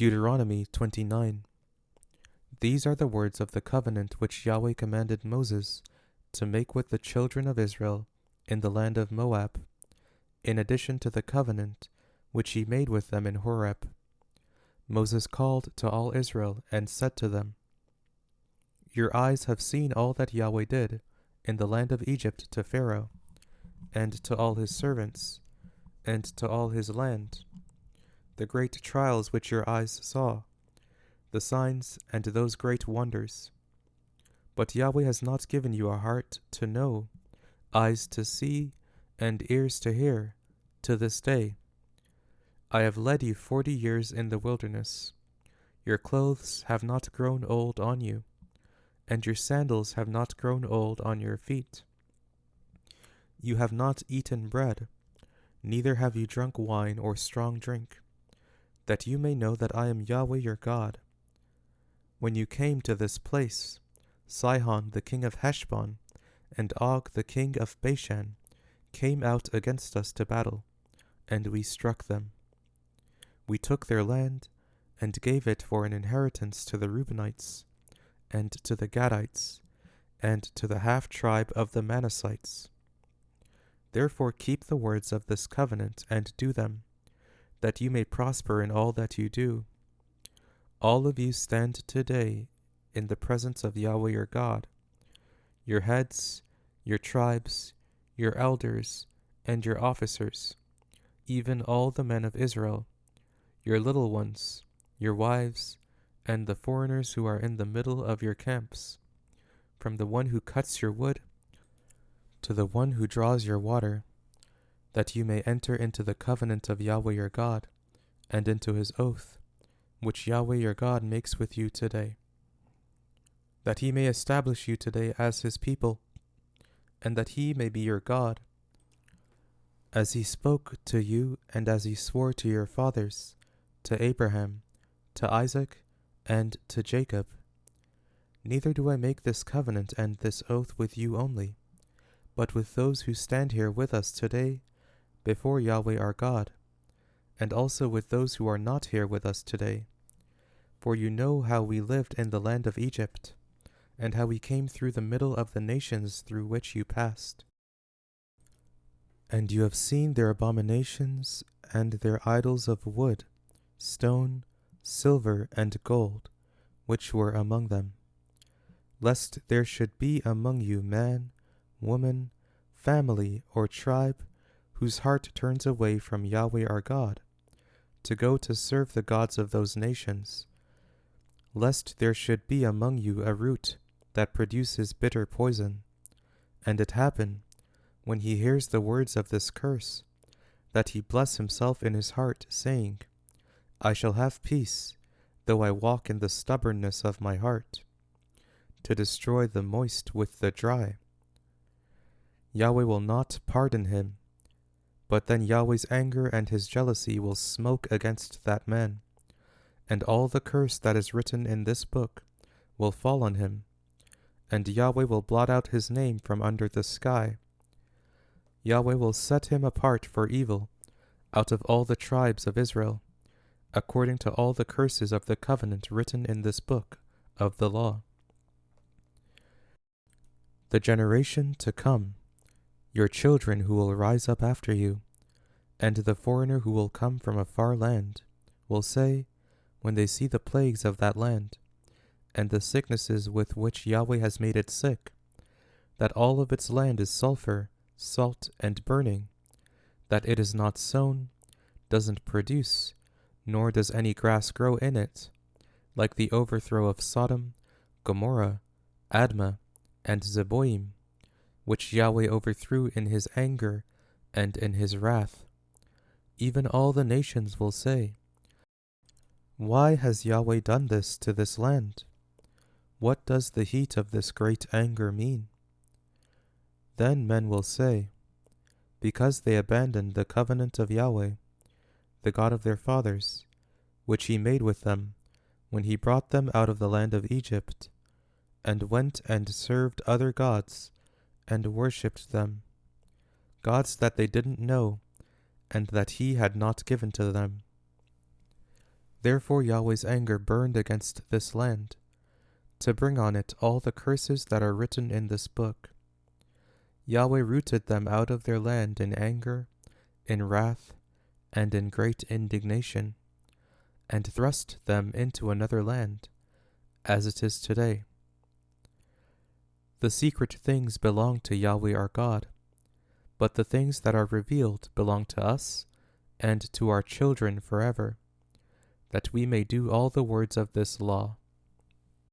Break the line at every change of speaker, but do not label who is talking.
Deuteronomy 29. These are the words of the covenant which Yahweh commanded Moses to make with the children of Israel in the land of Moab, in addition to the covenant which he made with them in Horeb. Moses called to all Israel and said to them, Your eyes have seen all that Yahweh did in the land of Egypt to Pharaoh, and to all his servants, and to all his land, the great trials which your eyes saw, the signs and those great wonders. But Yahweh has not given you a heart to know, eyes to see, and ears to hear, to this day. I have led you 40 years in the wilderness. Your clothes have not grown old on you, and your sandals have not grown old on your feet. You have not eaten bread, neither have you drunk wine or strong drink, that you may know that I am Yahweh your God. When you came to this place, Sihon the king of Heshbon and Og the king of Bashan came out against us to battle, and we struck them. We took their land, and gave it for an inheritance to the Reubenites, and to the Gadites, and to the half-tribe of the Manassites. Therefore keep the words of this covenant, and do them, that you may prosper in all that you do. All of you stand today in the presence of Yahweh your God, your heads, your tribes, your elders, and your officers, even all the men of Israel, your little ones, your wives, and the foreigners who are in the middle of your camps, from the one who cuts your wood to the one who draws your water, that you may enter into the covenant of Yahweh your God, and into his oath, which Yahweh your God makes with you today, that he may establish you today as his people, and that he may be your God, as he spoke to you and as he swore to your fathers, to Abraham, to Isaac, and to Jacob. Neither do I make this covenant and this oath with you only, but with those who stand here with us today before Yahweh our God, and also with those who are not here with us today. For you know how we lived in the land of Egypt, and how we came through the middle of the nations through which you passed. And you have seen their abominations and their idols of wood, stone, silver, and gold, which were among them. Lest there should be among you man, woman, family, or tribe, whose heart turns away from Yahweh our God, to go to serve the gods of those nations. Lest there should be among you a root that produces bitter poison, and it happen, when he hears the words of this curse, that he bless himself in his heart, saying, I shall have peace, though I walk in the stubbornness of my heart, to destroy the moist with the dry. Yahweh will not pardon him, but then Yahweh's anger and his jealousy will smoke against that man, and all the curse that is written in this book will fall on him, and Yahweh will blot out his name from under the sky. Yahweh will set him apart for evil out of all the tribes of Israel, according to all the curses of the covenant written in this book of the law. The generation to come, your children who will rise up after you, and the foreigner who will come from a far land, will say, when they see the plagues of that land, and the sicknesses with which Yahweh has made it sick, that all of its land is sulfur, salt, and burning, that it is not sown, doesn't produce, nor does any grass grow in it, like the overthrow of Sodom, Gomorrah, Admah, and Zeboim, which Yahweh overthrew in his anger and in his wrath. Even all the nations will say, Why has Yahweh done this to this land? What does the heat of this great anger mean? Then men will say, Because they abandoned the covenant of Yahweh, the God of their fathers, which he made with them, when he brought them out of the land of Egypt, and went and served other gods, and worshipped them, gods that they didn't know, and that he had not given to them. Therefore Yahweh's anger burned against this land, to bring on it all the curses that are written in this book. Yahweh rooted them out of their land in anger, in wrath, and in great indignation, and thrust them into another land, as it is today. The secret things belong to Yahweh our God, but the things that are revealed belong to us and to our children forever, that we may do all the words of this law.